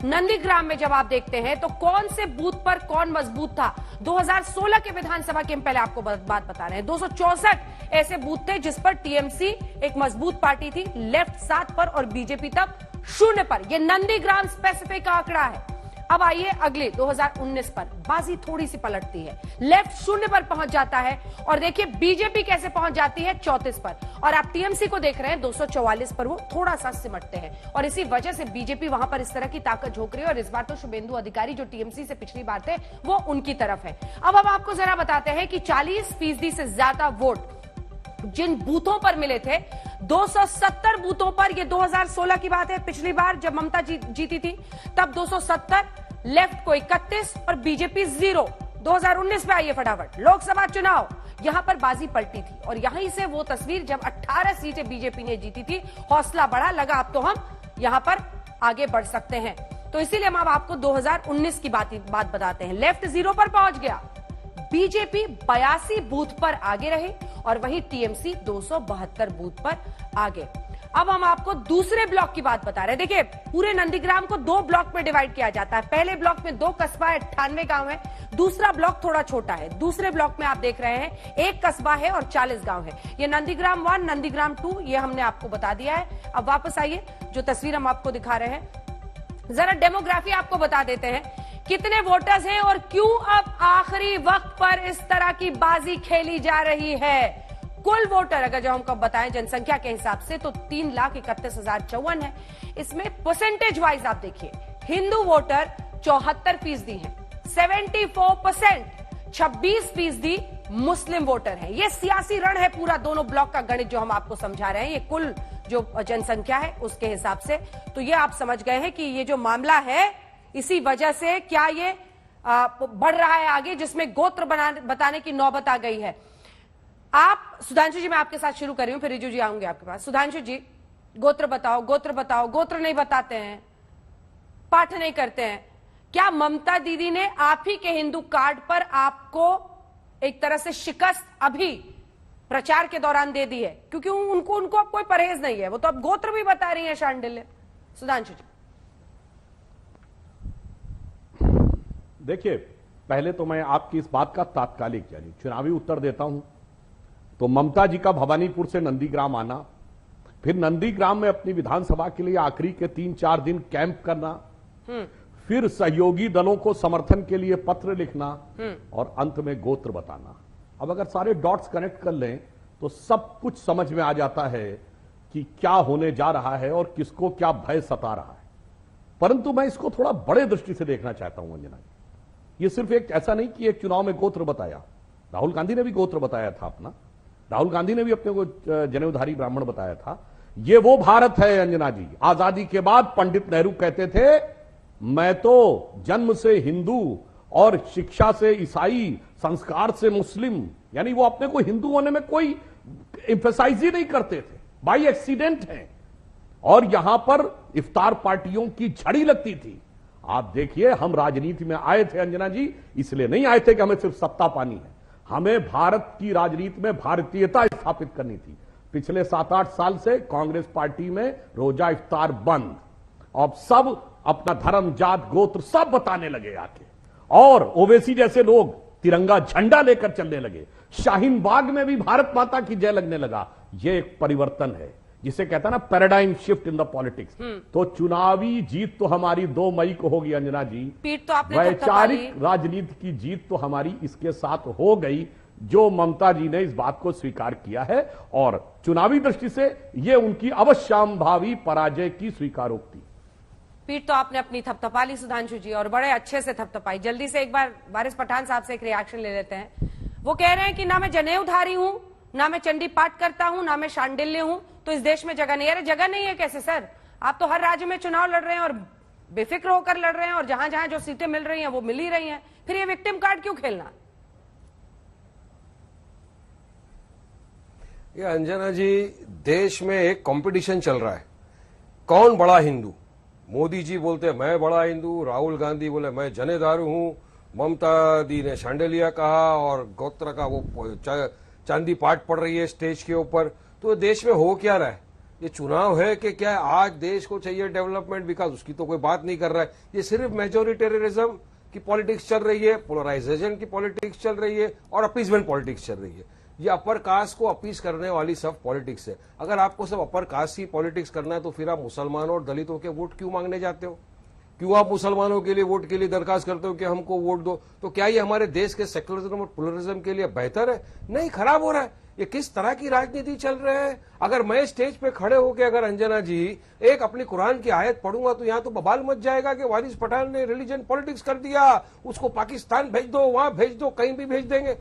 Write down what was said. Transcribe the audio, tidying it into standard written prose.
नंदीग्राम में जब आप देखते हैं तो कौन से बूथ पर कौन मजबूत था। 2016 के विधानसभा के हम पहले आपको बात बता रहे हैं, 264 ऐसे बूथ थे जिस पर टीएमसी एक मजबूत पार्टी थी, लेफ्ट 7 पर और बीजेपी तब 0 पर। यह नंदीग्राम स्पेसिफिक आंकड़ा है। अब आइए अगले 2019 पर, बाजी थोड़ी सी पलटती है, लेफ्ट 0 पर पहुंच जाता है और देखिए बीजेपी कैसे पहुंच जाती है 34 पर, और आप टीएमसी को देख रहे हैं 244 पर, वो थोड़ा सा सिमटते हैं और इसी वजह से बीजेपी वहां पर इस तरह की ताकत झोंक रही है। और इस बार तो शुभेंदु अधिकारी जो टीएमसी से पिछली बार थे वो उनकी तरफ है। अब हम आपको जरा बताते हैं कि 40% से ज्यादा वोट जिन बूथों पर मिले थे, 270 बूथों पर, ये 2016 की बात है, पिछली बार जब ममता जीती थी तब 270, लेफ्ट को 31 और बीजेपी 0। 2019 में आइए फटाफट, लोकसभा चुनाव, यहां पर बाजी पलटी थी और यहीं से वो तस्वीर जब 18 सीटें बीजेपी ने जीती थी, हौसला बढ़ा, लगा अब तो हम यहां पर आगे बढ़ सकते हैं। तो इसीलिए हम अब आपको 2019 की बात बताते हैं। लेफ्ट 0 पर पहुंच गया, बीजेपी 82 बूथ पर आगे रही और वहीं टीएमसी 272 बूथ पर आगे। अब हम आपको दूसरे ब्लॉक की बात बता रहे हैं। देखिए पूरे नंदीग्राम को 2 ब्लॉक में डिवाइड किया जाता है। पहले ब्लॉक में 2 कस्बा है, 98 गांव है। दूसरा ब्लॉक थोड़ा छोटा है, दूसरे ब्लॉक में आप देख रहे हैं 1 कस्बा है और 40 गांव है। ये नंदीग्राम 1, नंदीग्राम 2, ये हमने आपको बता दिया है। अब वापस आइए, जो तस्वीर हम आपको दिखा रहे हैं, जरा डेमोग्राफी आपको बता देते हैं, कितने वोटर्स हैं और क्यों अब आखिरी वक्त पर इस तरह की बाजी खेली जा रही है। कुल वोटर अगर जो हमको बताएं जनसंख्या के हिसाब से तो 3,31,054 है। इसमें परसेंटेज वाइज आप देखिए, हिंदू वोटर 74% हैं, 74%, 26% मुस्लिम वोटर हैं। ये सियासी रण है पूरा, दोनों ब्लॉक का गणित जो हम आपको समझा रहे हैं, ये कुल जो जनसंख्या है उसके हिसाब से। तो ये आप समझ गए हैं कि ये जो मामला है, इसी वजह से क्या ये बढ़ रहा है आगे, जिसमें गोत्र बताने की नौबत आ गई है। आप सुधांशु जी, मैं आपके साथ शुरू कर रही हूं, फिर रिजू जी आऊंगे आपके पास। सुधांशु जी, गोत्र बताओ, गोत्र बताओ। गोत्र नहीं बताते हैं, पाठ नहीं करते हैं। क्या ममता दीदी ने आप ही के हिंदू कार्ड पर आपको एक तरह से शिकस्त अभी प्रचार के दौरान दे दी है? क्योंकि उनको अब कोई परहेज नहीं है, वो तो अब गोत्र भी बता रही है शांडिल्य। सुधांशु जी, देखिए पहले तो मैं आपकी इस बात का तात्कालिक यानी चुनावी उत्तर देता हूं। तो ममता जी का भवानीपुर से नंदीग्राम आना, फिर नंदीग्राम में अपनी विधानसभा के लिए आखिरी के 3-4 दिन कैंप करना, फिर सहयोगी दलों को समर्थन के लिए पत्र लिखना और अंत में गोत्र बताना। अब अगर सारे डॉट्स कनेक्ट कर लें तो सब कुछ समझ में आ जाता है कि क्या होने जा रहा है और किसको क्या भय सता रहा है। परंतु मैं इसको थोड़ा बड़े दृष्टि से देखना चाहता हूं अंजना जी। ये सिर्फ एक ऐसा नहीं कि एक चुनाव में गोत्र बताया, राहुल गांधी ने भी गोत्र बताया था अपना, राहुल गांधी ने भी अपने को जनेऊधारी ब्राह्मण बताया था। ये वो भारत है अंजना जी। आजादी के बाद पंडित नेहरू कहते थे, मैं तो जन्म से हिंदू और शिक्षा से ईसाई, संस्कार से मुस्लिम, यानी वो अपने को हिंदू होने में कोई एम्फेसाइज ही नहीं करते थे, बाई एक्सीडेंट है। और यहां पर इफ्तार पार्टियों की झड़ी लगती थी। आप देखिए, हम राजनीति में आए थे अंजना जी, इसलिए नहीं आए थे कि हमें सिर्फ सत्ता पानी है, हमें भारत की राजनीति में भारतीयता स्थापित करनी थी। पिछले 7-8 साल से कांग्रेस पार्टी में रोजा इफ्तार बंद, अब सब अपना धर्म, जात, गोत्र सब बताने लगे आके, और ओवैसी जैसे लोग तिरंगा झंडा लेकर चलने लगे, शाहीन बाग में भी भारत माता की जय लगने लगा। यह एक परिवर्तन है जिसे कहता है ना paradigm shift in the politics. तो चुनावी जीत तो हमारी 2 मई को होगी अंजना जी, पीठ तो आपने वैचारिक राजनीति की जीत तो हमारी इसके साथ हो गई, जो ममता जी ने इस बात को स्वीकार किया है। और चुनावी दृष्टि से यह उनकी अवश्यंभावी पराजय की स्वीकारोक्ति। पीठ तो आपने अपनी थपथपा ली सुधांशु जी, और बड़े अच्छे से थपथपाई। जल्दी से एक बार वारिस पठान साहब से एक रिएक्शन ले लेते हैं। वो कह रहे हैं कि ना मैं जनेऊधारी हूं, ना मैं चंडी पाठ करता हूं, ना मैं शांडिल्य हूं, तो इस देश में जगह नहीं है। अरे जगह नहीं है कैसे सर? आप तो हर राज्य में चुनाव लड़ रहे हैं और बेफिक्र होकर लड़ रहे हैं, और जहां जहां जो सीटें मिल रही हैं वो मिल ही रही हैं, फिर ये विक्टिम कार्ड क्यों खेलना? ये अंजना जी, देश में एक कंपटीशन चल रहा है, कौन बड़ा हिंदू। मोदी जी बोलते हैं मैं बड़ा हिंदू, राहुल गांधी बोले मैं जनेदारू हूं, ममता दी ने शांडिलिया कहा, और गोत्र का वो चांदी पाठ पड़ रही है स्टेज के ऊपर। तो देश में हो क्या रहा है? ये चुनाव है कि क्या आज देश को चाहिए डेवलपमेंट विकास, उसकी तो कोई बात नहीं कर रहा है। ये सिर्फ मेजोरिटेरिज्म की पॉलिटिक्स चल रही है, पोलराइजेशन की पॉलिटिक्स चल रही है और अपीजमेंट पॉलिटिक्स चल रही है। ये अपर कास्ट को अपीज करने वाली सब पॉलिटिक्स है। अगर आपको सब अपर कास्ट की पॉलिटिक्स करना है तो फिर आप मुसलमानों और दलितों के वोट क्यों मांगने जाते हो? क्यों आप मुसलमानों के लिए वोट के लिए दरखास्त करते हो कि हमको वोट दो? तो क्या ये हमारे देश के सेक्युलरिज्म और प्लुरलिज्म के लिए बेहतर है? नहीं, खराब हो रहा है। ये किस तरह की राजनीति चल रही है? अगर मैं स्टेज पे खड़े होकर अगर अंजना जी एक अपनी कुरान की आयत पढ़ूंगा तो यहां तो बवाल मच जाएगा कि वारिस पठान ने रिलीजन पॉलिटिक्स कर दिया, उसको पाकिस्तान भेज दो, वहां भेज दो, कहीं भी भेज देंगे।